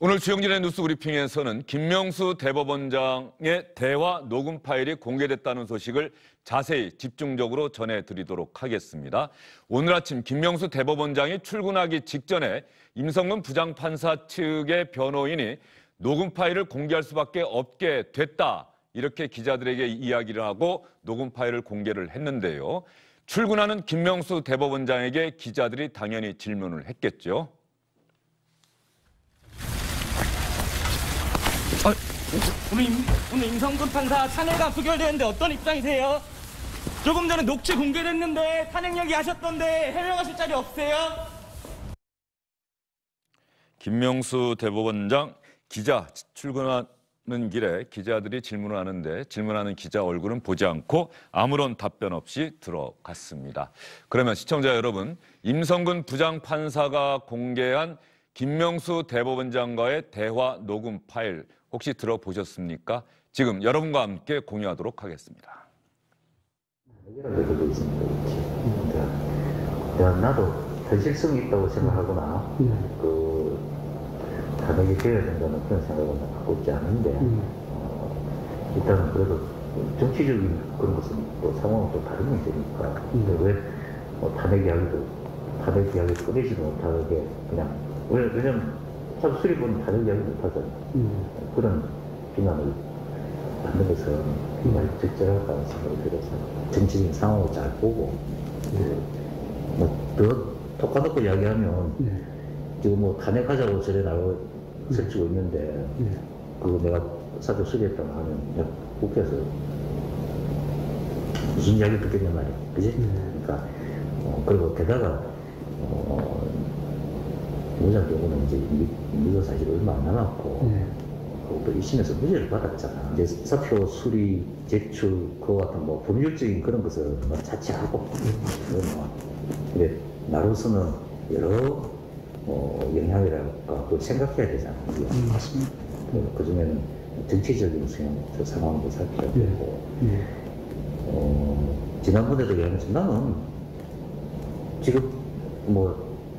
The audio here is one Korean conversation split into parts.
오늘 주영진의 뉴스 브리핑에서는 김명수 대법원장의 대화 녹음 파일이 공개됐다는 소식을 자세히 집중적으로 전해드리도록 하겠습니다. 오늘 아침 김명수 대법원장이 출근하기 직전에 임성근 부장판사 측의 변호인이 녹음 파일을 공개할 수밖에 없게 됐다. 이렇게 기자들에게 이야기를 하고 녹음 파일을 공개를 했는데요. 출근하는 김명수 대법원장에게 기자들이 당연히 질문을 했겠죠. 오늘 임성근 판사 탄핵안 부결되는데 어떤 입장이세요? 조금 전에 녹취 공개됐는데 탄핵 얘기하셨던데 해명하실 자리 없으세요? 김명수 대법원장 기자 출근하는 길에 기자들이 질문을 하는데 질문하는 기자 얼굴은 보지 않고 아무런 답변 없이 들어갔습니다. 그러면 시청자 여러분, 임성근 부장판사가 공개한 김명수 대법원장과의 대화 녹음 파일 혹시 들어보셨습니까? 지금 여러분과 함께 공유하도록 하겠습니다. 해결되고 있습니다. 나도 현실성이 있다고 생각하거나 탄핵이 되어야 된다는 그런 생각은 갖고 있지 않은데 일단은 그래도 정치적인 그런 것은 또 상황은 또 다른 문제니까 왜 탄핵 이야기를 꺼내지도 못하게 그냥 왜냐면 수립은 탄핵 이야기 못하잖아요. 그런 비난을 받는 것은 정말 적절할까 생각이 들어서 정치적인 상황을 잘 보고 더 톡까놓고 이야기하면 지금 탄핵하자고 저래 나고 설치고 있는데 그거 내가 사표 수리했다고 하면 국회에서 무슨 이야기 듣겠냐 말이야, 그지? 그러니까 그리고 게다가 부장 경우는 이제 임기가 사실 얼마 안 남았고 또 1심에서 무죄를 받았잖아. 이제 사표 수리, 제출, 그와 같은 법률적인 그런 것을 자체하고 근데 나로서는 여러 영향이랄까 그걸 생각해야 되잖아. 맞습니다. 그 중에는 정치적인 저 상황도 살펴야 되고 지난번에도 얘기하면서 나는 지금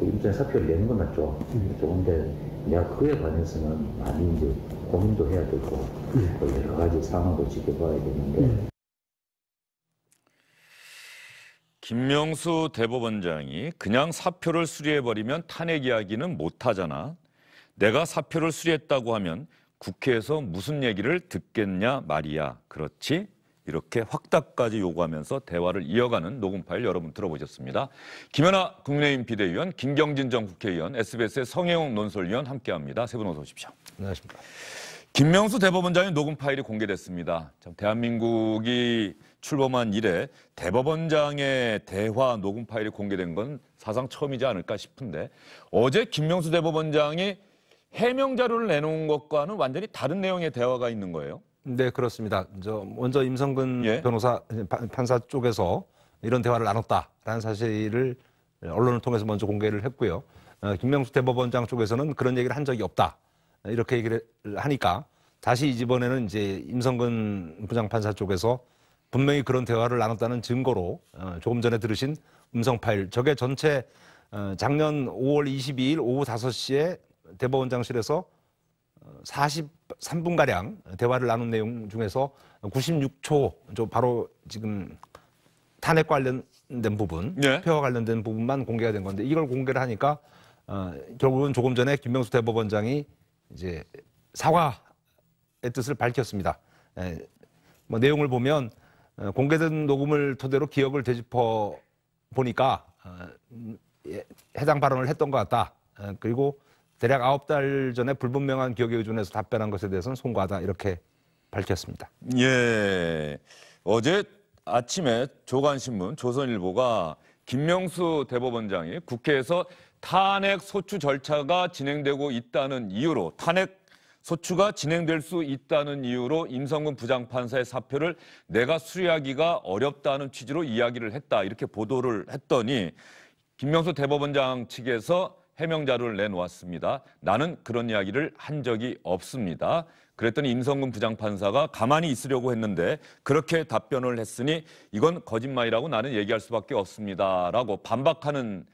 임전 사표를 내는 건 맞죠. 좋은데 내가 그에 관해서는 많이 이제 고민도 해야 되고 여러 가지 상황도 지켜봐야 되는데. 김명수 대법원장이 그냥 사표를 수리해버리면 탄핵 이야기는 못하잖아. 내가 사표를 수리했다고 하면 국회에서 무슨 얘기를 듣겠냐 말이야. 그렇지? 이렇게 확답까지 요구하면서 대화를 이어가는 녹음 파일 여러분 들어보셨습니다. 김연아 국민의힘 비대위원, 김경진 전 국회의원, SBS의 성혜용 논설위원 함께합니다. 세 분 어서 오십시오. 안녕하십니까. 김명수 대법원장의 녹음 파일이 공개됐습니다. 대한민국이 출범한 이래 대법원장의 대화 녹음 파일이 공개된 건 사상 처음이지 않을까 싶은데 어제 김명수 대법원장이 해명 자료를 내놓은 것과는 완전히 다른 내용의 대화가 있는 거예요. 네, 그렇습니다. 먼저 임성근 판사 쪽에서 이런 대화를 나눴다라는 사실을 언론을 통해서 먼저 공개를 했고요. 김명수 대법원장 쪽에서는 그런 얘기를 한 적이 없다. 이렇게 얘기를 하니까 다시 이번에는 이제 임성근 부장판사 쪽에서 분명히 그런 대화를 나눴다는 증거로 조금 전에 들으신 음성 파일, 저게 전체 작년 5월 22일 오후 5시에 대법원장실에서 43분가량 대화를 나눈 내용 중에서 96초, 바로 지금 탄핵 관련된 부분, 표와 관련된 부분만 공개가 된 건데 이걸 공개를 하니까 결국은 조금 전에 김명수 대법원장이 이제 사과의 뜻을 밝혔습니다. 내용을 보면 공개된 녹음을 토대로 기억을 되짚어 보니까 해당 발언을 했던 것 같다. 그리고 대략 9달 전에 불분명한 기억에 의존해서 답변한 것에 대해서는 송구하다 이렇게 밝혔습니다. 예, 어제 아침에 조간신문, 조선일보가 김명수 대법원장이 국회에서 탄핵 소추 절차가 진행되고 있다는 이유로 탄핵 소추가 진행될 수 있다는 이유로 임성근 부장판사의 사표를 내가 수리하기가 어렵다는 취지로 이야기를 했다. 이렇게 보도를 했더니 김명수 대법원장 측에서 해명 자료를 내놓았습니다. 나는 그런 이야기를 한 적이 없습니다. 그랬더니 임성근 부장판사가 가만히 있으려고 했는데 그렇게 답변을 했으니 이건 거짓말이라고 나는 얘기할 수밖에 없습니다. 라고 반박하는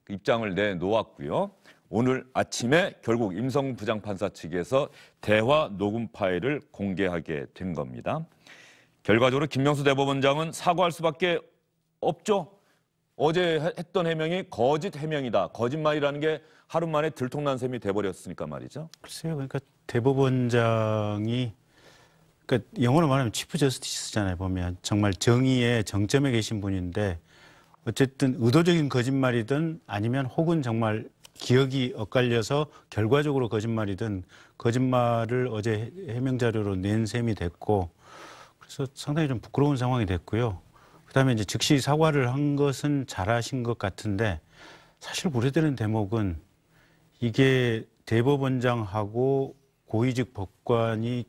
입장을 내놓았고요. 오늘 아침에 결국 임성근 부장판사 측에서 대화 녹음 파일을 공개하게 된 겁니다. 결과적으로 김명수 대법원장은 사과할 수밖에 없죠. 어제 했던 해명이 거짓 해명이다. 거짓말이라는 게 하루 만에 들통난 셈이 돼버렸으니까 말이죠. 글쎄요. 그러니까 대법원장이 그러니까 영어로 말하면 치프 저스티스잖아요. 보면 정말 정의의 정점에 계신 분인데 어쨌든 의도적인 거짓말이든 아니면 혹은 정말 기억이 엇갈려서 결과적으로 거짓말이든 거짓말을 어제 해명 자료로 낸 셈이 됐고 그래서 상당히 좀 부끄러운 상황이 됐고요. 그다음에 이제 즉시 사과를 한 것은 잘하신 것 같은데 사실 우려되는 대목은 이게 대법원장하고 고위직 법관이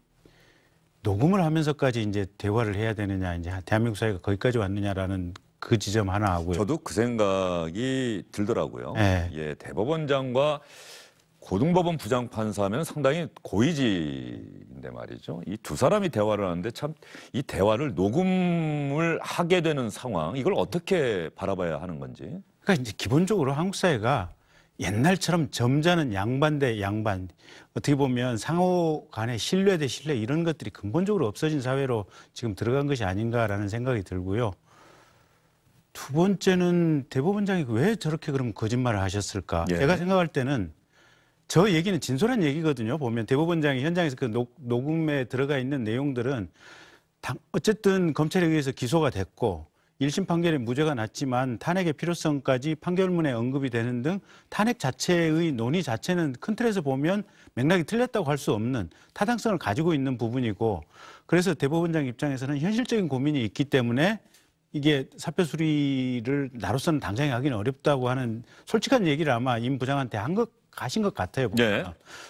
녹음을 하면서까지 이제 대화를 해야 되느냐, 이제 대한민국 사회가 거기까지 왔느냐라는 그 지점 하나 하고요. 저도 그 생각이 들더라고요. 네. 예, 대법원장과 고등법원 부장판사면 상당히 고위직인데 말이죠. 이 두 사람이 대화를 하는데 참 이 대화를 녹음을 하게 되는 상황, 이걸 어떻게 바라봐야 하는 건지. 그러니까 이제 기본적으로 한국 사회가 옛날처럼 점잖은 양반 대 양반, 어떻게 보면 상호 간의 신뢰 대 신뢰 이런 것들이 근본적으로 없어진 사회로 지금 들어간 것이 아닌가라는 생각이 들고요. 두 번째는 대법원장이 왜 저렇게 그럼 거짓말을 하셨을까? 예. 제가 생각할 때는 저 얘기는 진솔한 얘기거든요. 보면 대법원장이 현장에서 그 녹음에 들어가 있는 내용들은 어쨌든 검찰에 의해서 기소가 됐고 1심 판결에 무죄가 났지만 탄핵의 필요성까지 판결문에 언급이 되는 등 탄핵 자체의 논의 자체는 큰 틀에서 보면 맥락이 틀렸다고 할 수 없는 타당성을 가지고 있는 부분이고 그래서 대법원장 입장에서는 현실적인 고민이 있기 때문에 이게 사표 수리를 나로서는 당장에 하기는 어렵다고 하는 솔직한 얘기를 아마 임 부장한테 하신 것 같아요. 네.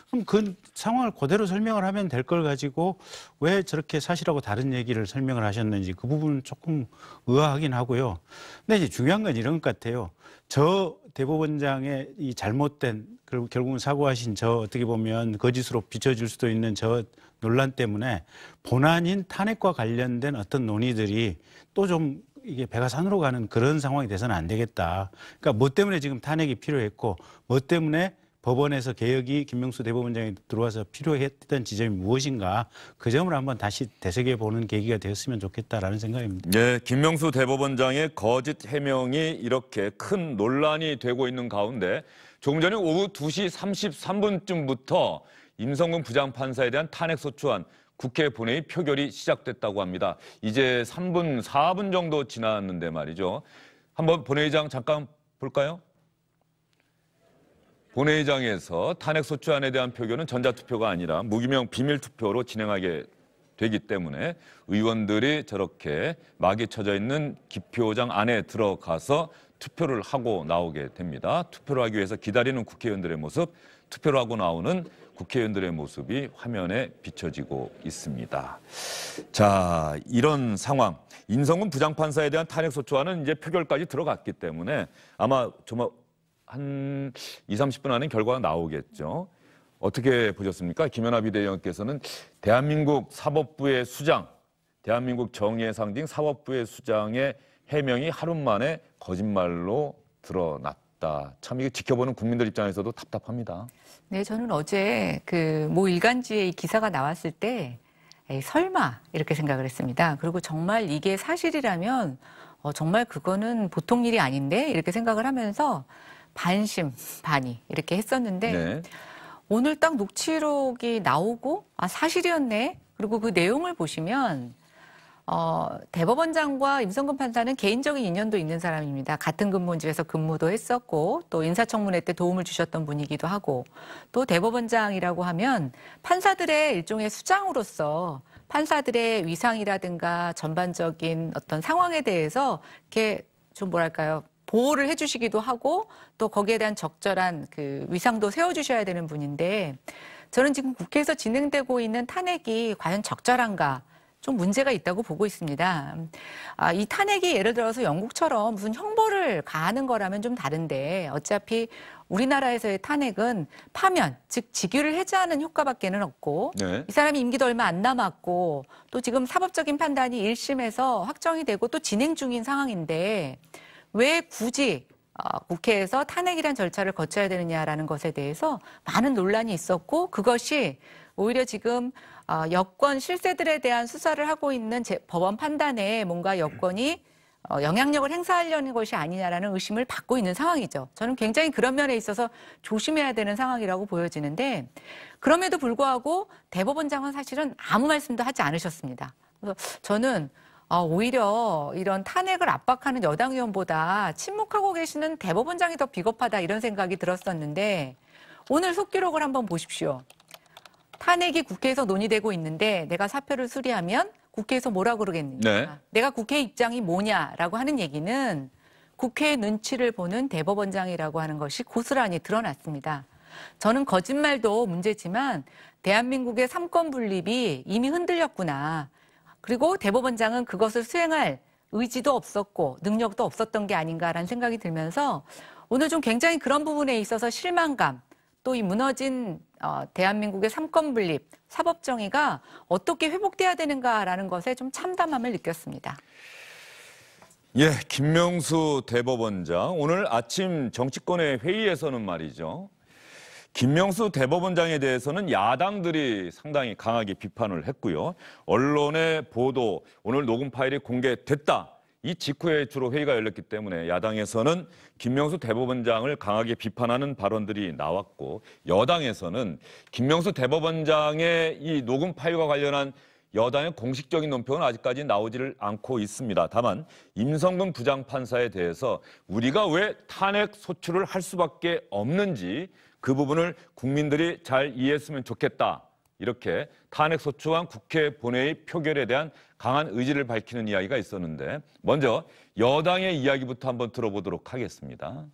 그럼 그 상황을 그대로 설명을 하면 될 걸 가지고 왜 저렇게 사실하고 다른 얘기를 설명을 하셨는지 그 부분은 조금 의아하긴 하고요. 근데 이제 중요한 건 이런 것 같아요. 저 대법원장의 이 잘못된 그리고 결국은 사고하신 저 어떻게 보면 거짓으로 비춰질 수도 있는 저 논란 때문에 본안인 탄핵과 관련된 어떤 논의들이 또 좀 이게 배가 산으로 가는 그런 상황이 돼서는 안 되겠다. 그러니까 뭐 때문에 지금 탄핵이 필요했고 뭐 때문에 법원에서 개혁이 김명수 대법원장이 들어와서 필요했던 지점이 무엇인가 그 점을 한번 다시 되새겨보는 계기가 되었으면 좋겠다라는 생각입니다. 네, 김명수 대법원장의 거짓 해명이 이렇게 큰 논란이 되고 있는 가운데 조금 전에 오후 2시 33분쯤부터 임성근 부장판사에 대한 탄핵소추안 국회 본회의 표결이 시작됐다고 합니다. 이제 3분, 4분 정도 지났는데 말이죠. 한번 본회의장 잠깐 볼까요? 본회의장에서 탄핵소추안에 대한 표결은 전자투표가 아니라 무기명 비밀투표로 진행하게 되기 때문에 의원들이 저렇게 막이 쳐져 있는 기표장 안에 들어가서 투표를 하고 나오게 됩니다. 투표를 하기 위해서 기다리는 국회의원들의 모습, 투표를 하고 나오는 국회의원들의 모습이 화면에 비춰지고 있습니다. 자, 이런 상황. 임성근 부장판사에 대한 탄핵소추안은 이제 표결까지 들어갔기 때문에 아마 정말 한 20-30분 안에 결과가 나오겠죠. 어떻게 보셨습니까? 김연아 비대위원께서는 대한민국 사법부의 수장, 대한민국 정의의 상징 사법부의 수장의 해명이 하루 만에 거짓말로 드러났다. 참 이게 지켜보는 국민들 입장에서도 답답합니다. 네, 저는 어제 그 모 일간지에 이 기사가 나왔을 때 에이, 설마 이렇게 생각을 했습니다. 그리고 정말 이게 사실이라면 정말 그거는 보통 일이 아닌데 이렇게 생각을 하면서 반신반의 이렇게 했었는데 네. 오늘 딱 녹취록이 나오고 아 사실이었네. 그리고 그 내용을 보시면 대법원장과 임성근 판사는 개인적인 인연도 있는 사람입니다. 같은 근무원직에서 근무도 했었고 또 인사청문회 때 도움을 주셨던 분이기도 하고 또 대법원장이라고 하면 판사들의 일종의 수장으로서 판사들의 위상이라든가 전반적인 어떤 상황에 대해서 이렇게 좀 뭐랄까요 보호를 해주시기도 하고 또 거기에 대한 적절한 그 위상도 세워주셔야 되는 분인데 저는 지금 국회에서 진행되고 있는 탄핵이 과연 적절한가? 좀 문제가 있다고 보고 있습니다. 이 탄핵이 예를 들어서 영국처럼 무슨 형벌을 가하는 거라면 좀 다른데 어차피 우리나라에서의 탄핵은 파면, 즉 직위를 해제하는 효과밖에는 없고 네. 이 사람이 임기도 얼마 안 남았고 또 지금 사법적인 판단이 1심에서 확정이 되고 또 진행 중인 상황인데 왜 굳이 국회에서 탄핵이란 절차를 거쳐야 되느냐라는 것에 대해서 많은 논란이 있었고 그것이 오히려 지금 여권 실세들에 대한 수사를 하고 있는 법원 판단에 뭔가 여권이 영향력을 행사하려는 것이 아니냐라는 의심을 받고 있는 상황이죠. 저는 굉장히 그런 면에 있어서 조심해야 되는 상황이라고 보여지는데 그럼에도 불구하고 대법원장은 사실은 아무 말씀도 하지 않으셨습니다. 그래서 저는 오히려 이런 탄핵을 압박하는 여당 의원보다 침묵하고 계시는 대법원장이 더 비겁하다 이런 생각이 들었었는데 오늘 속기록을 한번 보십시오. 탄핵이 국회에서 논의되고 있는데 내가 사표를 수리하면 국회에서 뭐라 그러겠느냐. 네. 내가 국회 입장이 뭐냐라고 하는 얘기는 국회의 눈치를 보는 대법원장이라고 하는 것이 고스란히 드러났습니다. 저는 거짓말도 문제지만 대한민국의 삼권 분립이 이미 흔들렸구나. 그리고 대법원장은 그것을 수행할 의지도 없었고 능력도 없었던 게 아닌가라는 생각이 들면서 오늘 좀 굉장히 그런 부분에 있어서 실망감, 또 이 무너진 대한민국의 삼권 분립, 사법정의가 어떻게 회복돼야 되는가라는 것에 좀 참담함을 느꼈습니다. 예, 김명수 대법원장 오늘 아침 정치권의 회의에서는 말이죠. 김명수 대법원장에 대해서는 야당들이 상당히 강하게 비판을 했고요. 언론의 보도, 오늘 녹음 파일이 공개됐다. 이 직후에 주로 회의가 열렸기 때문에 야당에서는 김명수 대법원장을 강하게 비판하는 발언들이 나왔고 여당에서는 김명수 대법원장의 이 녹음 파일과 관련한 여당의 공식적인 논평은 아직까지 나오지를 않고 있습니다. 다만 임성근 부장판사에 대해서 우리가 왜 탄핵 소추를 할 수밖에 없는지 그 부분을 국민들이 잘 이해했으면 좋겠다. 이렇게 탄핵 소추안 국회 본회의 표결에 대한 강한 의지를 밝히는 이야기가 있었는데 먼저 여당의 이야기부터 한번 들어보도록 하겠습니다.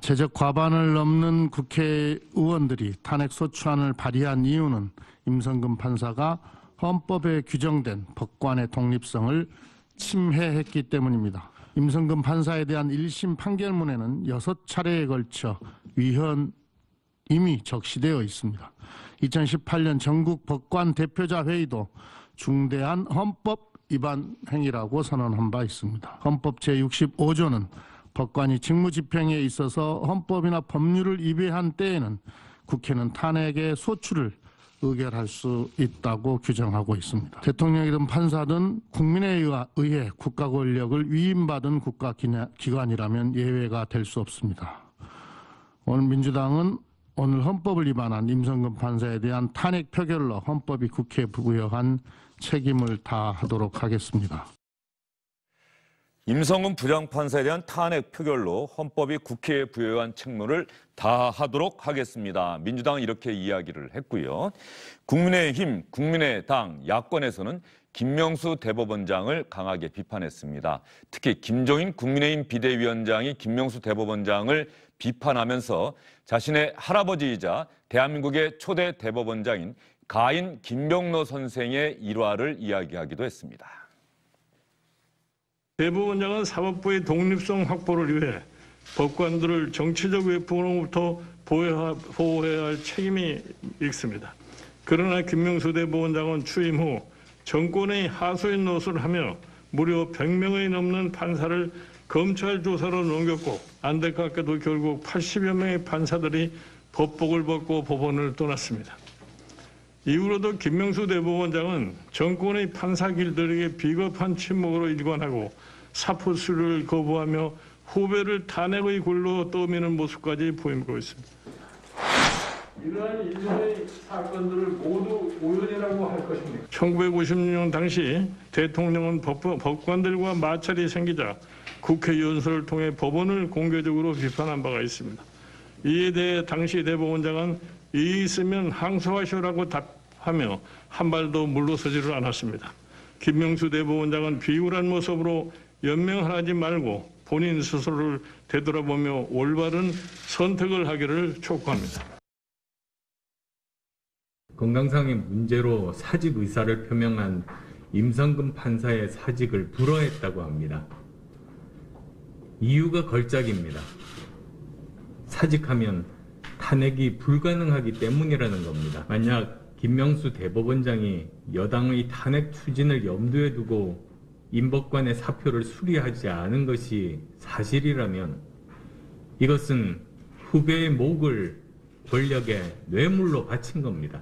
제적 과반을 넘는 국회의원들이 탄핵 소추안을 발의한 이유는 임성근 판사가 헌법에 규정된 법관의 독립성을 침해했기 때문입니다. 임성근 판사에 대한 1심 판결문에는 6차례에 걸쳐 위헌 이미 적시되어 있습니다. 2018년 전국 법관 대표자 회의도 중대한 헌법 위반 행위라고 선언한 바 있습니다. 헌법 제65조는 법관이 직무집행에 있어서 헌법이나 법률을 위배한 때에는 국회는 탄핵의 소추를 의결할 수 있다고 규정하고 있습니다. 대통령이든 판사든 국민에 의해 국가 권력을 위임받은 국가기관이라면 예외가 될 수 없습니다. 오늘 민주당은 오늘 헌법을 위반한 임성근 판사에 대한 탄핵 표결로 헌법이 국회에 부여한 책임을 다하도록 하겠습니다. 임성근 부장판사에 대한 탄핵 표결로 헌법이 국회에 부여한 책무를 다하도록 하겠습니다. 민주당은 이렇게 이야기를 했고요. 국민의힘, 국민의당, 야권에서는 김명수 대법원장을 강하게 비판했습니다. 특히 김종인 국민의힘 비대위원장이 김명수 대법원장을 비판하면서 자신의 할아버지이자 대한민국의 초대 대법원장인 가인 김병로 선생의 일화를 이야기하기도 했습니다. 대법원장은 사법부의 독립성 확보를 위해 법관들을 정치적 외풍으로부터 보호해야 할 책임이 있습니다. 그러나 김명수 대법원장은 취임 후 정권의 하소연 노릇을 하며 무려 100명이 넘는 판사를 검찰 조사로 넘겼고 안타깝게도 결국 80여 명의 판사들이 법복을 벗고 법원을 떠났습니다. 이후로도 김명수 대법원장은 정권의 판사 길들에게 비겁한 침묵으로 일관하고 사표 수리를 거부하며 후배를 탄핵의 굴로 떠미는 모습까지 보이고 있습니다. 이러한 일련의 사건들을 모두 우연이라고 할 것입니다. 1956년 당시 대통령은 법관들과 마찰이 생기자 국회 연설을 통해 법원을 공개적으로 비판한 바가 있습니다. 이에 대해 당시 대법원장은 이의 있으면 항소하시오라고 답하며 한 발도 물러서지를 않았습니다. 김명수 대법원장은 비굴한 모습으로 연명하지 말고 본인 스스로를 되돌아보며 올바른 선택을 하기를 촉구합니다. 건강상의 문제로 사직 의사를 표명한 임성근 판사의 사직을 불허했다고 합니다. 이유가 걸작입니다. 사직하면 탄핵이 불가능하기 때문이라는 겁니다. 만약 김명수 대법원장이 여당의 탄핵 추진을 염두에 두고 임법관의 사표를 수리하지 않은 것이 사실이라면 이것은 후배의 목을 권력의 뇌물로 바친 겁니다.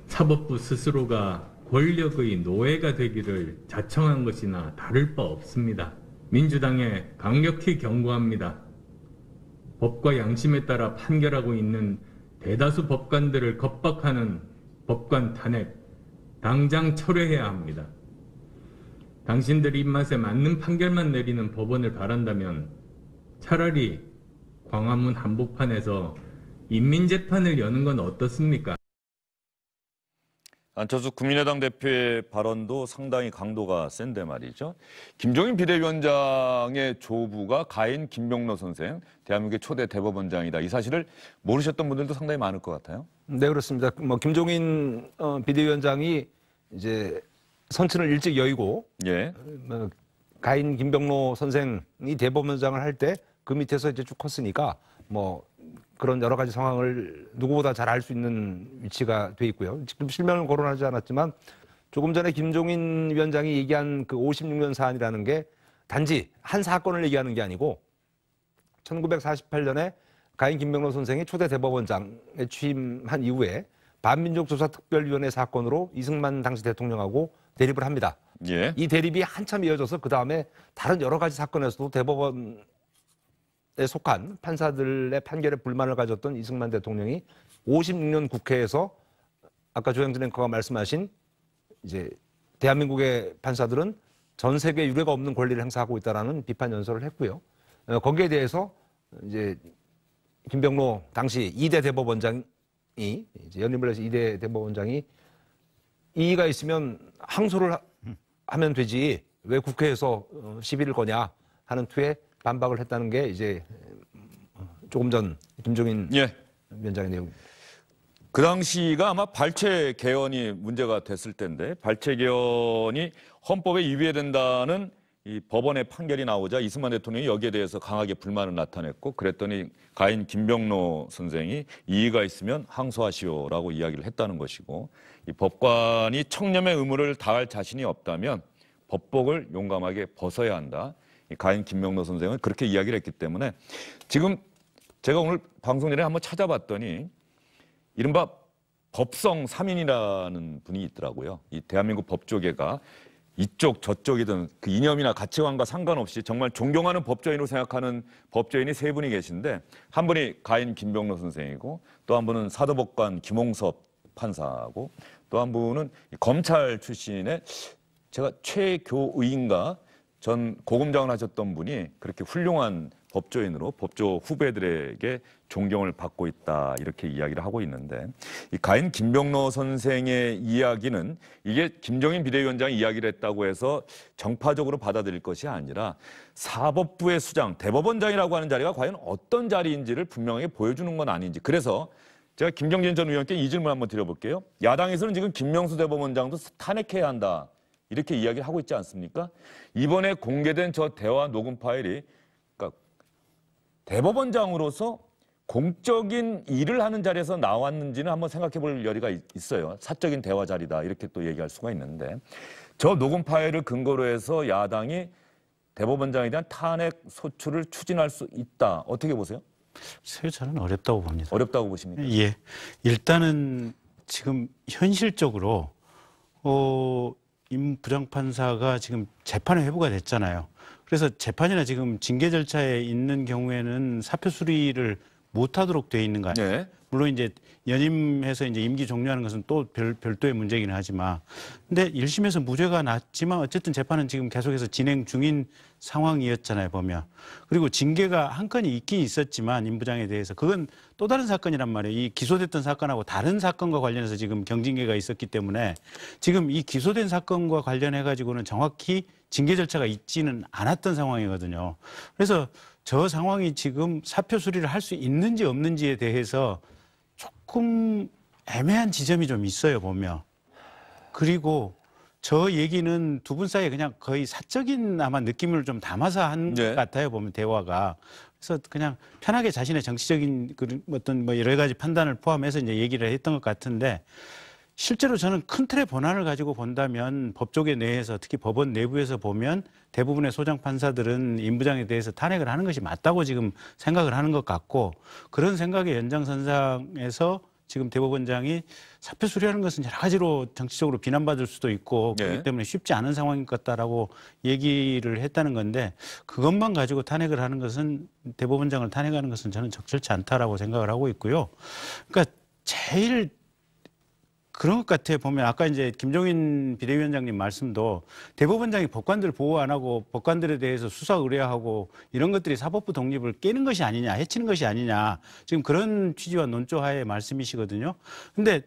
사법부 스스로가 권력의 노예가 되기를 자청한 것이나 다를 바 없습니다. 민주당에 강력히 경고합니다. 법과 양심에 따라 판결하고 있는 대다수 법관들을 겁박하는 법관 탄핵 당장 철회해야 합니다. 당신들 입맛에 맞는 판결만 내리는 법원을 바란다면 차라리 광화문 한복판에서 인민재판을 여는 건 어떻습니까? 안철수 국민의당 대표의 발언도 상당히 강도가 센데 말이죠. 김종인 비대위원장의 조부가 가인 김병로 선생, 대한민국의 초대 대법원장이다. 이 사실을 모르셨던 분들도 상당히 많을 것 같아요. 네, 그렇습니다. 김종인 비대위원장이 이제 선친을 일찍 여의고, 예. 가인 김병로 선생이 대법원장을 할 때 그 밑에서 이제 쭉 컸으니까 그런 여러 가지 상황을 누구보다 잘 알 수 있는 위치가 돼 있고요. 지금 실명을 거론하지 않았지만 조금 전에 김종인 위원장이 얘기한 그 56년 사안이라는 게 단지 한 사건을 얘기하는 게 아니고 1948년에 가인 김병로 선생이 초대 대법원장에 취임한 이후에 반민족조사특별위원회 사건으로 이승만 당시 대통령하고 대립을 합니다. 예. 이 대립이 한참 이어져서 그 다음에 다른 여러 가지 사건에서도 대법원에 속한 판사들의 판결에 불만을 가졌던 이승만 대통령이 56년 국회에서 아까 조영진 앵커가 말씀하신 이제 대한민국의 판사들은 전 세계 유례가 없는 권리를 행사하고 있다라는 비판 연설을 했고요. 거기에 대해서 이제 김병로 당시 2대 대법원장이 이제 연임을 해서 2대 대법원장이 이의가 있으면 항소를 하면 되지 왜 국회에서 시비를 거냐 하는 투에 반박을 했다는 게 이제 조금 전 김종인 위원장의 내용입니다. 그 당시가 아마 발췌 개헌이 문제가 됐을 때인데 발췌 개헌이 헌법에 위배된다는 이 법원의 판결이 나오자 이승만 대통령이 여기에 대해서 강하게 불만을 나타냈고 그랬더니 가인 김병로 선생이 이의가 있으면 항소하시오라고 이야기를 했다는 것이고 이 법관이 청렴의 의무를 다할 자신이 없다면 법복을 용감하게 벗어야 한다. 이 가인 김병로 선생은 그렇게 이야기를 했기 때문에 지금 제가 오늘 방송 전에 한번 찾아봤더니 이른바 법성 3인이라는 분이 있더라고요. 이 대한민국 법조계가 이쪽 저쪽이든 그 이념이나 가치관과 상관없이 정말 존경하는 법조인으로 생각하는 법조인이 세 분이 계신데 한 분이 가인 김병로 선생이고 또 한 분은 사도법관 김홍섭 판사고 또 한 분은 검찰 출신의 제가 최교의인가 전 고검장을 하셨던 분이 그렇게 훌륭한 법조인으로 법조 후배들에게 존경을 받고 있다 이렇게 이야기를 하고 있는데 이 가인 김병로 선생의 이야기는 이게 김종인 비대위원장이 이야기를 했다고 해서 정파적으로 받아들일 것이 아니라 사법부의 수장, 대법원장이라고 하는 자리가 과연 어떤 자리인지를 분명하게 보여주는 건 아닌지 그래서 제가 김경진 전 의원께 이 질문 한번 드려볼게요. 야당에서는 지금 김명수 대법원장도 탄핵해야 한다 이렇게 이야기를 하고 있지 않습니까? 이번에 공개된 저 대화 녹음 파일이 그러니까 대법원장으로서 공적인 일을 하는 자리에서 나왔는지는 한번 생각해 볼 여지가 있어요. 사적인 대화 자리다 이렇게 또 얘기할 수가 있는데 저 녹음 파일을 근거로 해서 야당이 대법원장에 대한 탄핵 소추를 추진할 수 있다. 어떻게 보세요? 저는 어렵다고 봅니다. 어렵다고 보십니까? 예. 일단은 지금 현실적으로 임 부장판사가 지금 재판에 회부가 됐잖아요. 그래서 재판이나 지금 징계 절차에 있는 경우에는 사표 수리를 못하도록 돼 있는 거 아니에요? 네. 물론 이제 연임해서 이제 임기 종료하는 것은 또 별도의 문제이긴 하지만, 근데 1심에서 무죄가 났지만 어쨌든 재판은 지금 계속해서 진행 중인 상황이었잖아요, 보면. 그리고 징계가 한 건이 있긴 있었지만 임 부장에 대해서 그건 또 다른 사건이란 말이에요. 이 기소됐던 사건하고 다른 사건과 관련해서 지금 경징계가 있었기 때문에 지금 이 기소된 사건과 관련해 가지고는 정확히 징계 절차가 있지는 않았던 상황이거든요. 그래서 저 상황이 지금 사표 수리를 할 수 있는지 없는지에 대해서 조금 애매한 지점이 좀 있어요, 보면. 그리고 저 얘기는 두 분 사이에 그냥 거의 사적인 아마 느낌을 좀 담아서 한 것 같아요, 보면 대화가. 그래서 그냥 편하게 자신의 정치적인 어떤 뭐 여러 가지 판단을 포함해서 이제 얘기를 했던 것 같은데 실제로 저는 큰 틀의 본안을 가지고 본다면 법조계 내에서 특히 법원 내부에서 보면 대부분의 소장 판사들은 임 부장에 대해서 탄핵을 하는 것이 맞다고 지금 생각을 하는 것 같고, 그런 생각의 연장선상에서 지금 대법원장이 사표 수리하는 것은 여러 가지로 정치적으로 비난받을 수도 있고 그렇기 때문에 쉽지 않은 상황인 것 같다라고 얘기를 했다는 건데, 그것만 가지고 탄핵을 하는 것은, 대법원장을 탄핵하는 것은 저는 적절치 않다라고 생각을 하고 있고요. 그러니까 제일 그런 것 같아요. 보면 아까 이제 김종인 비대위원장님 말씀도 대법원장이 법관들 보호 안 하고 법관들에 대해서 수사 의뢰하고 이런 것들이 사법부 독립을 깨는 것이 아니냐, 해치는 것이 아니냐, 지금 그런 취지와 논조하에 말씀이시거든요. 근데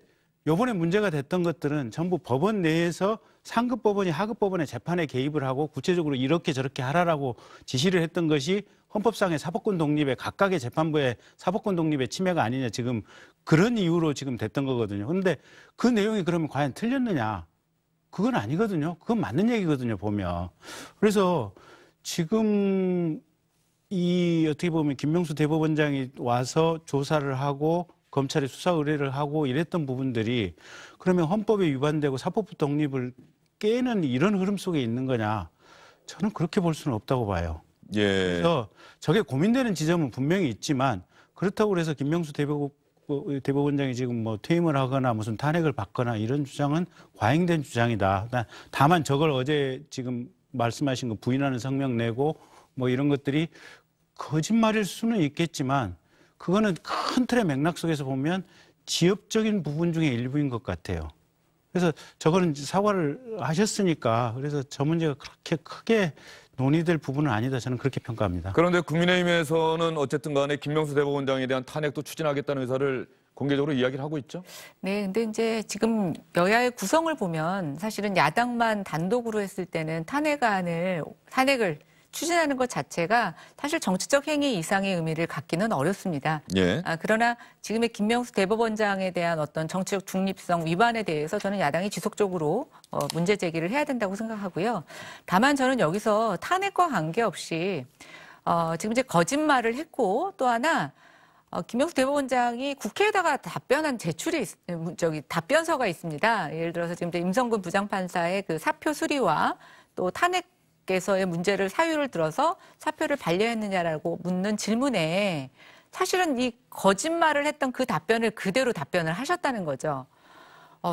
요번에 문제가 됐던 것들은 전부 법원 내에서 상급 법원이 하급 법원의 재판에 개입을 하고 구체적으로 이렇게 저렇게 하라라고 지시를 했던 것이 헌법상의 사법권 독립에, 각각의 재판부의 사법권 독립의 침해가 아니냐, 지금 그런 이유로 지금 됐던 거거든요. 그런데 그 내용이 그러면 과연 틀렸느냐? 그건 아니거든요. 그건 맞는 얘기거든요, 보면. 그래서 지금 이 어떻게 보면 김명수 대법원장이 와서 조사를 하고 검찰에 수사 의뢰를 하고 이랬던 부분들이 그러면 헌법에 위반되고 사법부 독립을 깨는 이런 흐름 속에 있는 거냐? 저는 그렇게 볼 수는 없다고 봐요. 그래서 저게 고민되는 지점은 분명히 있지만, 그렇다고 해서 김명수 대법원장이 지금 뭐 퇴임을 하거나 무슨 탄핵을 받거나 이런 주장은 과잉된 주장이다. 다만 저걸 어제 지금 말씀하신 거 부인하는 성명 내고 뭐 이런 것들이 거짓말일 수는 있겠지만, 그거는 큰 틀의 맥락 속에서 보면 지엽적인 부분 중에 일부인 것 같아요. 그래서 저거는 사과를 하셨으니까, 그래서 저 문제가 그렇게 크게 논의될 부분은 아니다, 저는 그렇게 평가합니다. 그런데 국민의힘에서는 어쨌든 간에 김명수 대법원장에 대한 탄핵도 추진하겠다는 의사를 공개적으로 이야기를 하고 있죠? 네, 근데 이제 지금 여야의 구성을 보면 사실은 야당만 단독으로 했을 때는 탄핵을 추진하는 것 자체가 사실 정치적 행위 이상의 의미를 갖기는 어렵습니다. 그러나 지금의 김명수 대법원장에 대한 어떤 정치적 중립성 위반에 대해서 저는 야당이 지속적으로 문제 제기를 해야 된다고 생각하고요. 다만 저는 여기서 탄핵과 관계없이 지금 이제 거짓말을 했고, 또 하나 김명수 대법원장이 국회에다가 답변서가 있습니다. 예를 들어서 지금 임성근 부장판사의 그 사표 수리와 또 탄핵에서의 문제를 사유를 들어서 사표를 반려했느냐라고 묻는 질문에 사실은 이 거짓말을 했던 그 답변을 그대로 답변을 하셨다는 거죠.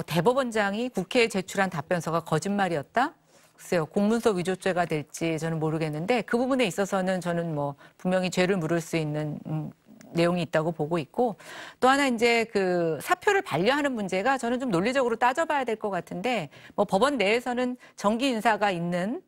대법원장이 국회에 제출한 답변서가 거짓말이었다? 글쎄요, 공문서 위조죄가 될지 저는 모르겠는데, 그 부분에 있어서는 저는 뭐 분명히 죄를 물을 수 있는 내용이 있다고 보고 있고, 또 하나 이제 그 사표를 반려하는 문제가 저는 좀 논리적으로 따져봐야 될 것 같은데, 뭐 법원 내에서는 정기 인사가 있는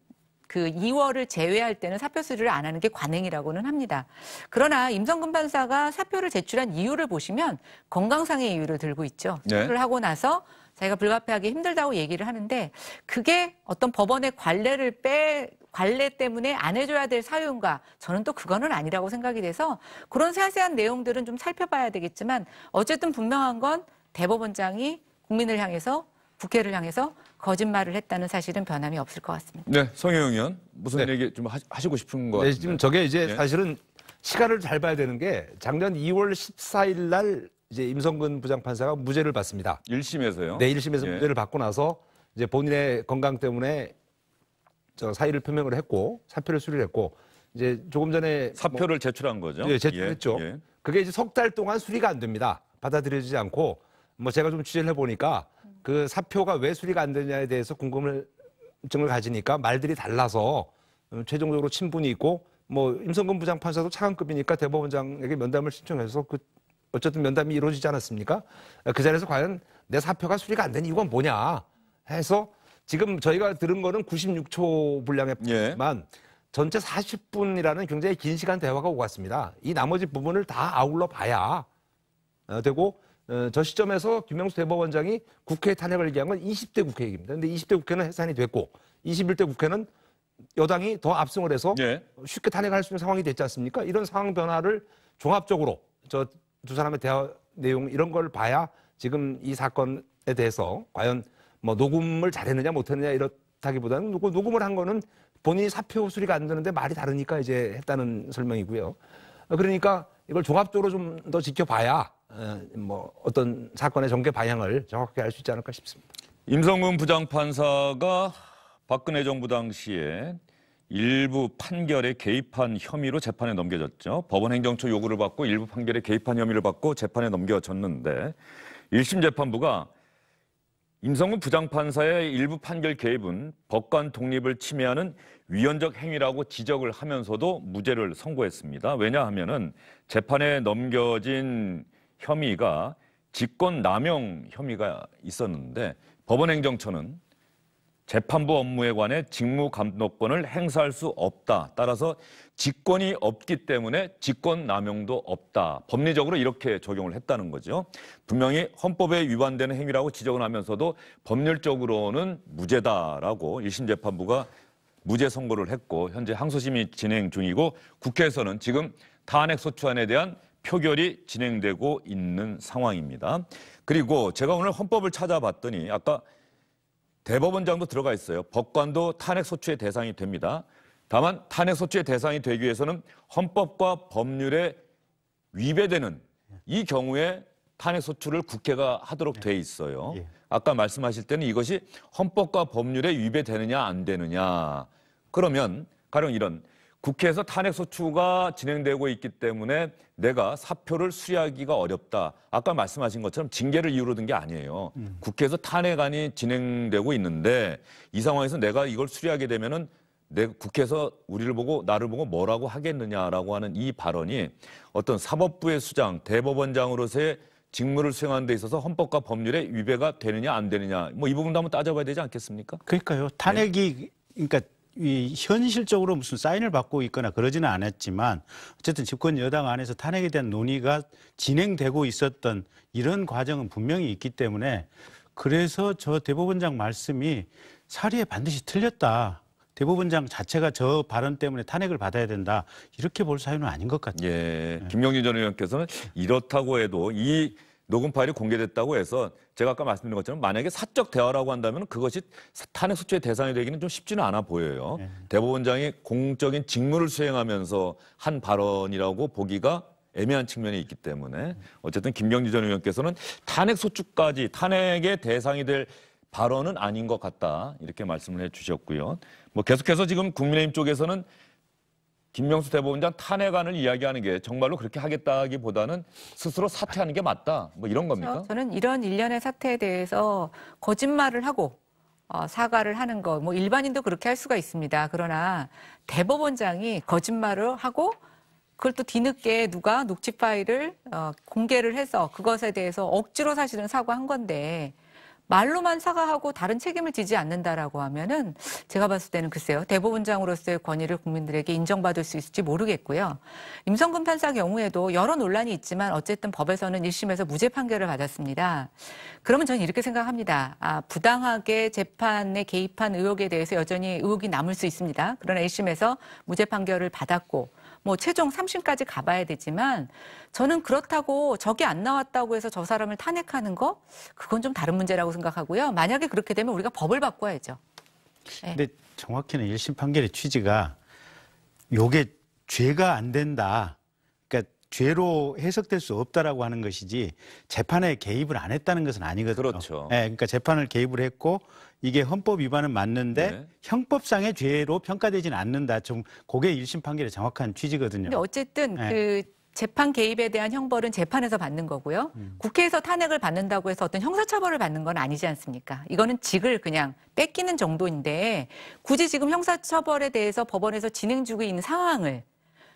그 2월을 제외할 때는 사표 수리를 안 하는 게 관행이라고는 합니다. 그러나 임성근 판사가 사표를 제출한 이유를 보시면 건강상의 이유를 들고 있죠. 수술을 하고 나서 자기가 불가피하기 힘들다고 얘기를 하는데, 그게 어떤 법원의 관례 때문에 안 해줘야 될 사유인가? 저는 또 그거는 아니라고 생각이 돼서 그런 세세한 내용들은 좀 살펴봐야 되겠지만, 어쨌든 분명한 건 대법원장이 국민을 향해서, 국회를 향해서 거짓말을 했다는 사실은 변함이 없을 것 같습니다. 네, 성혜영 의원 무슨 얘기 좀 하시고 싶은 것 같은데. 지금 저게 이제 사실은 시간을 잘 봐야 되는 게, 작년 2월 14일 날 이제 임성근 부장판사가 무죄를 받습니다. 1심에서요? 네, 1심에서 무죄를 받고 나서 이제 본인의 건강 때문에 사의를 표명을 했고 사표를 수리를 했고, 이제 조금 전에 사표를 제출한 거죠? 네, 제출했죠. 그게 이제 석 달 동안 수리가 안 됩니다. 받아들여지지 않고, 뭐 제가 좀 취재를 해보니까 그 사표가 왜 수리가 안 되냐에 대해서 궁금증을 가지니까 말들이 달라서 최종적으로 친분이 있고, 뭐 임성근 부장판사도 차관급이니까 대법원장에게 면담을 신청해서 어쨌든 면담이 이루어지지 않았습니까? 그 자리에서 과연 내 사표가 수리가 안 된 이유가 뭐냐 해서, 지금 저희가 들은 거는 96초 분량에만 전체 40분이라는 굉장히 긴 시간 대화가 오고 갔습니다. 이 나머지 부분을 다 아울러 봐야 되고, 저 시점에서 김명수 대법원장이 국회 탄핵을 얘기한 건 20대 국회 얘기입니다. 근데 20대 국회는 해산이 됐고 21대 국회는 여당이 더 압승을 해서 쉽게 탄핵할 수 있는 상황이 됐지 않습니까? 이런 상황 변화를 종합적으로 저 두 사람의 대화 내용 이런 걸 봐야 지금 이 사건에 대해서 과연 뭐 녹음을 잘했느냐 못했느냐 이렇다기보다는 녹음을 한 거는 본인이 사표 수리가 안 되는데 말이 다르니까 이제 했다는 설명이고요. 그러니까 이걸 종합적으로 좀 더 지켜봐야 뭐 어떤 사건의 전개 방향을 정확하게 알 수 있지 않을까 싶습니다. 임성근 부장판사가 박근혜 정부 당시에 일부 판결에 개입한 혐의로 재판에 넘겨졌죠. 법원 행정처 요구를 받고 일부 판결에 개입한 혐의를 받고 재판에 넘겨졌는데 1심 재판부가 임성근 부장판사의 일부 판결 개입은 법관 독립을 침해하는 위헌적 행위라고 지적을 하면서도 무죄를 선고했습니다. 왜냐하면은 재판에 넘겨진 혐의가 직권남용 혐의가 있었는데 법원 행정처는 재판부 업무에 관해 직무감독권을 행사할 수 없다. 따라서 직권이 없기 때문에 직권남용도 없다. 법리적으로 이렇게 적용을 했다는 거죠. 분명히 헌법에 위반되는 행위라고 지적을 하면서도 법률적으로는 무죄다라고 1심 재판부가 무죄 선고를 했고 현재 항소심이 진행 중이고 국회에서는 지금 탄핵소추안에 대한 표결이 진행되고 있는 상황입니다. 그리고 제가 오늘 헌법을 찾아봤더니 아까 대법원장도 들어가 있어요. 법관도 탄핵소추의 대상이 됩니다. 다만 탄핵소추의 대상이 되기 위해서는 헌법과 법률에 위배되는 이 경우에 탄핵소추를 국회가 하도록 돼 있어요. 아까 말씀하실 때는 이것이 헌법과 법률에 위배되느냐 안 되느냐. 그러면 가령 이런 국회에서 탄핵소추가 진행되고 있기 때문에 내가 사표를 수리하기가 어렵다. 아까 말씀하신 것처럼 징계를 이유로 든 게 아니에요. 국회에서 탄핵안이 진행되고 있는데 이 상황에서 내가 이걸 수리하게 되면은 내 국회에서 우리를 보고 나를 보고 뭐라고 하겠느냐라고 하는 이 발언이 어떤 사법부의 수장, 대법원장으로서의 직무를 수행하는 데 있어서 헌법과 법률에 위배가 되느냐 안 되느냐 뭐 이 부분도 한번 따져봐야 되지 않겠습니까? 그러니까요. 탄핵이 그러니까 이 현실적으로 무슨 사인을 받고 있거나 그러지는 않았지만 어쨌든 집권 여당 안에서 탄핵에 대한 논의가 진행되고 있었던 이런 과정은 분명히 있기 때문에 그래서 저 대법원장 말씀이 사리에 반드시 틀렸다. 대법원장 자체가 저 발언 때문에 탄핵을 받아야 된다. 이렇게 볼 사유는 아닌 것 같아요. 예, 김영진 전 의원께서는 이렇다고 해도 이 녹음 파일이 공개됐다고 해서 제가 아까 말씀드린 것처럼 만약에 사적 대화라고 한다면 그것이 탄핵소추의 대상이 되기는 좀 쉽지는 않아 보여요. 대법원장이 공적인 직무를 수행하면서 한 발언이라고 보기가 애매한 측면이 있기 때문에 어쨌든 김경진 전 의원께서는 탄핵소추까지 탄핵의 대상이 될 발언은 아닌 것 같다 이렇게 말씀을 해주셨고요. 뭐 계속해서 지금 국민의힘 쪽에서는 김명수 대법원장 탄핵안을 이야기하는 게 정말로 그렇게 하겠다기보다는 스스로 사퇴하는 게 맞다. 뭐 이런 겁니까? 저는 이런 일련의 사태에 대해서 거짓말을 하고 사과를 하는 거, 뭐 일반인도 그렇게 할 수가 있습니다. 그러나 대법원장이 거짓말을 하고 그걸 또 뒤늦게 누가 녹취 파일을 공개를 해서 그것에 대해서 억지로 사실은 사과한 건데 말로만 사과하고 다른 책임을 지지 않는다라고 하면은 제가 봤을 때는 글쎄요. 대법원장으로서의 권위를 국민들에게 인정받을 수 있을지 모르겠고요. 임성근 판사 경우에도 여러 논란이 있지만 어쨌든 법에서는 1심에서 무죄 판결을 받았습니다. 그러면 저는 이렇게 생각합니다. 부당하게 재판에 개입한 의혹에 대해서 여전히 의혹이 남을 수 있습니다. 그러나 1심에서 무죄 판결을 받았고 뭐 최종 3심까지 가봐야 되지만 저는 그렇다고 적이 안 나왔다고 해서 저 사람을 탄핵하는 거 그건 좀 다른 문제라고 생각하고요. 만약에 그렇게 되면 우리가 법을 바꿔야죠. 네. 근데 정확히는 1심 판결의 취지가 요게 죄가 안 된다. 그러니까 죄로 해석될 수 없다라고 하는 것이지 재판에 개입을 안 했다는 것은 아니거든요. 그렇죠. 네, 그러니까 재판을 개입을 했고 이게 헌법 위반은 맞는데 네. 형법상의 죄로 평가되지는 않는다. 좀 그게 1심 판결의 정확한 취지거든요. 근데 어쨌든 네. 그 재판 개입에 대한 형벌은 재판에서 받는 거고요. 국회에서 탄핵을 받는다고 해서 어떤 형사처벌을 받는 건 아니지 않습니까? 이거는 직을 그냥 뺏기는 정도인데 굳이 지금 형사처벌에 대해서 법원에서 진행 중에 있는 상황을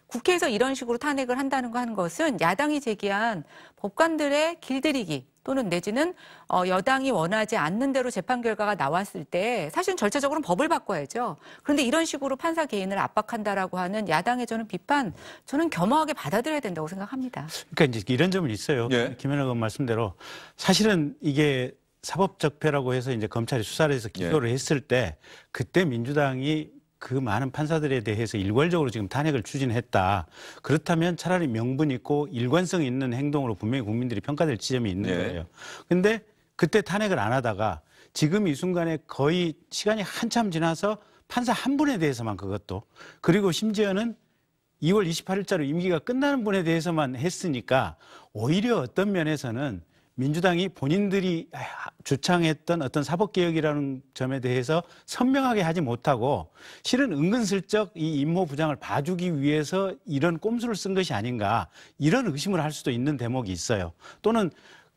국회에서 이런 식으로 탄핵을 한다는 거 하는 것은 야당이 제기한 법관들의 길들이기 또는 내지는 여당이 원하지 않는 대로 재판 결과가 나왔을 때 사실은 절차적으로는 법을 바꿔야죠. 그런데 이런 식으로 판사 개인을 압박한다라고 하는 야당의 저는 비판 저는 겸허하게 받아들여야 된다고 생각합니다. 그러니까 이제 이런 점은 있어요. 예. 김현욱 의원 말씀대로 사실은 이게 사법적폐라고 해서 이제 검찰이 수사를 해서 기소를 했을 때 그때 민주당이 그 많은 판사들에 대해서 일괄적으로 지금 탄핵을 추진했다. 그렇다면 차라리 명분 있고 일관성 있는 행동으로 분명히 국민들이 평가될 지점이 있는 거예요. 근데 그때 탄핵을 안 하다가 지금 이 순간에 거의 시간이 한참 지나서 판사 한 분에 대해서만 그것도 그리고 심지어는 2월 28일자로 임기가 끝나는 분에 대해서만 했으니까 오히려 어떤 면에서는 민주당이 본인들이 주창했던 어떤 사법개혁이라는 점에 대해서 선명하게 하지 못하고 실은 은근슬쩍 이 임모 부장을 봐주기 위해서 이런 꼼수를 쓴 것이 아닌가 이런 의심을 할 수도 있는 대목이 있어요. 또는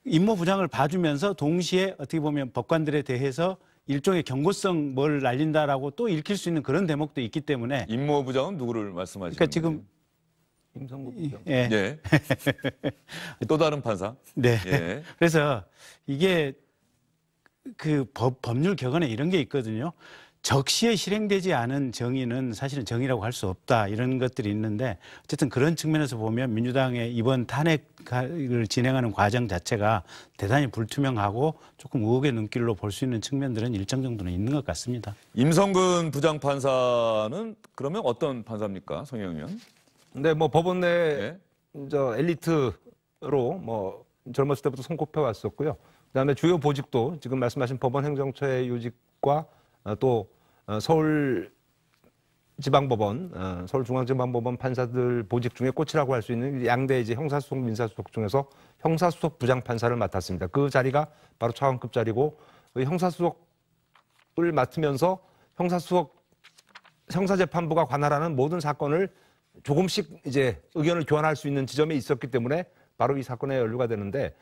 임모 부장을 봐주면서 동시에 어떻게 보면 법관들에 대해서 일종의 경고성 뭘 날린다라고 또 읽힐 수 있는 그런 대목도 있기 때문에 임모 부장은 누구를 말씀하시는 그러니까 지금 거예요? 임성근 부장. 예. 네. 또 다른 판사? 네. 예. 그래서 이게 그 법률 격언에 이런 게 있거든요. 적시에 실행되지 않은 정의는 사실은 정의라고 할 수 없다 이런 것들이 있는데 어쨌든 그런 측면에서 보면 민주당의 이번 탄핵을 진행하는 과정 자체가 대단히 불투명하고 조금 의혹의 눈길로 볼 수 있는 측면들은 일정 정도는 있는 것 같습니다. 임성근 부장판사는 그러면 어떤 판사입니까, 송영 의원? 근데 뭐 법원 내 예. 저 엘리트로 뭐 젊었을 때부터 손꼽혀 왔었고요. 그다음에 주요 보직도 지금 말씀하신 법원 행정처의 요직과 또 서울지방법원, 서울중앙지방법원 판사들 보직 중에 꽃이라고 할 수 있는 양대 이제 형사소속, 민사소속 중에서 형사소속 부장판사를 맡았습니다. 그 자리가 바로 차관급 자리고 그 형사소속을 맡으면서 형사재판부가 관할하는 모든 사건을 조금씩 이제 의견을 교환할 수 있는 지점에 있었기 때문에 바로 이 사건에 연루가 되는데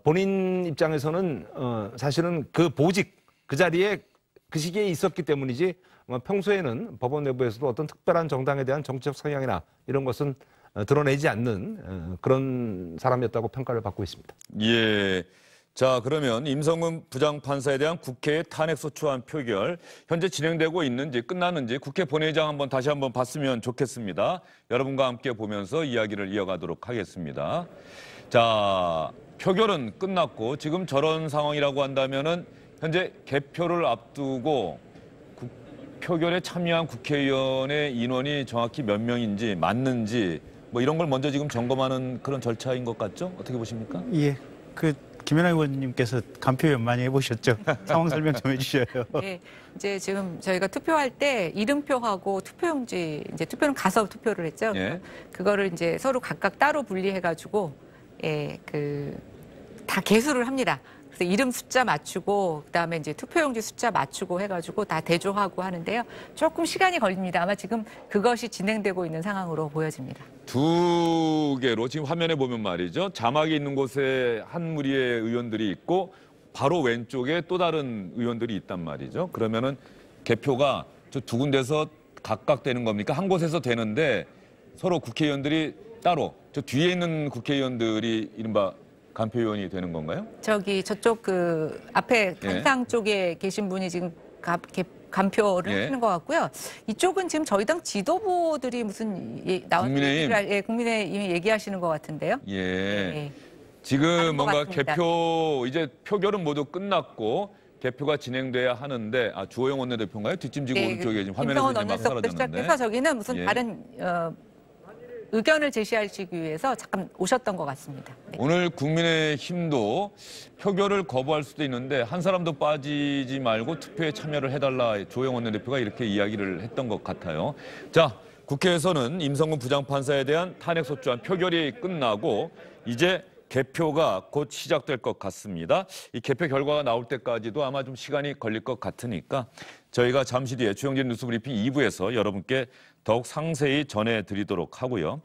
본인 입장에서는 사실은 그 보직 그 자리에 그 시기에 있었기 때문이지 평소에는 법원 내부에서도 어떤 특별한 정당에 대한 정치적 성향이나 이런 것은 드러내지 않는 그런 사람이었다고 평가를 받고 있습니다. 예. 자, 그러면 임성근 부장판사에 대한 국회의 탄핵소추안 표결 현재 진행되고 있는지 끝났는지 국회 본회의장 한번 다시 한번 봤으면 좋겠습니다. 여러분과 함께 보면서 이야기를 이어가도록 하겠습니다. 자, 표결은 끝났고 지금 저런 상황이라고 한다면은 현재 개표를 앞두고 표결에 참여한 국회의원의 인원이 정확히 몇 명인지 맞는지 뭐 이런 걸 먼저 지금 점검하는 그런 절차인 것 같죠? 어떻게 보십니까? 예. 김연아 의원님께서 간표 많이 해보셨죠? 상황 설명 좀 해주셔요. 네, 이제 지금 저희가 투표할 때 이름표하고 투표용지 이제 투표는 가서 투표를 했죠. 예. 그거를 이제 서로 각각 따로 분리해가지고 다 개수를 합니다. 그래서 이름 숫자 맞추고 그다음에 이제 투표용지 숫자 맞추고 해가지고 다 대조하고 하는데요. 조금 시간이 걸립니다. 아마 지금 그것이 진행되고 있는 상황으로 보여집니다. 두 개로 지금 화면에 보면 말이죠. 자막이 있는 곳에 한 무리의 의원들이 있고 바로 왼쪽에 또 다른 의원들이 있단 말이죠. 그러면은 개표가 저 두 군데서 각각 되는 겁니까? 한 곳에서 되는데 서로 국회의원들이 따로 저 뒤에 있는 국회의원들이 이른바 간표위원이 되는 건가요? 저쪽 그 앞에 단상 쪽에 계신 분이 지금 간표를 하시는 것 같고요. 이쪽은 지금 저희 당 지도부들이 무슨 국민의힘? 국민의힘이 얘기하시는 것 같은데요. 예. 네. 지금 뭔가 같습니다. 개표 이제 표결은 모두 끝났고 개표가 진행돼야 하는데 주호영 원내대표인가요? 뒷짐지고 오른쪽에 지금 화면에서 이제 막 사라졌는데 시작해서 저기는 무슨 다른 의견을 제시하시기 위해서 잠깐 오셨던 것 같습니다. 네. 오늘 국민의힘도 표결을 거부할 수도 있는데 한 사람도 빠지지 말고 투표에 참여를 해달라 주호영 원내대표가 이렇게 이야기를 했던 것 같아요. 자, 국회에서는 임성근 부장판사에 대한 탄핵소추안 표결이 끝나고 이제 개표가 곧 시작될 것 같습니다. 이 개표 결과가 나올 때까지도 아마 좀 시간이 걸릴 것 같으니까 저희가 잠시 뒤에 주영진 뉴스브리핑 2부에서 여러분께 더욱 상세히 전해드리도록 하고요.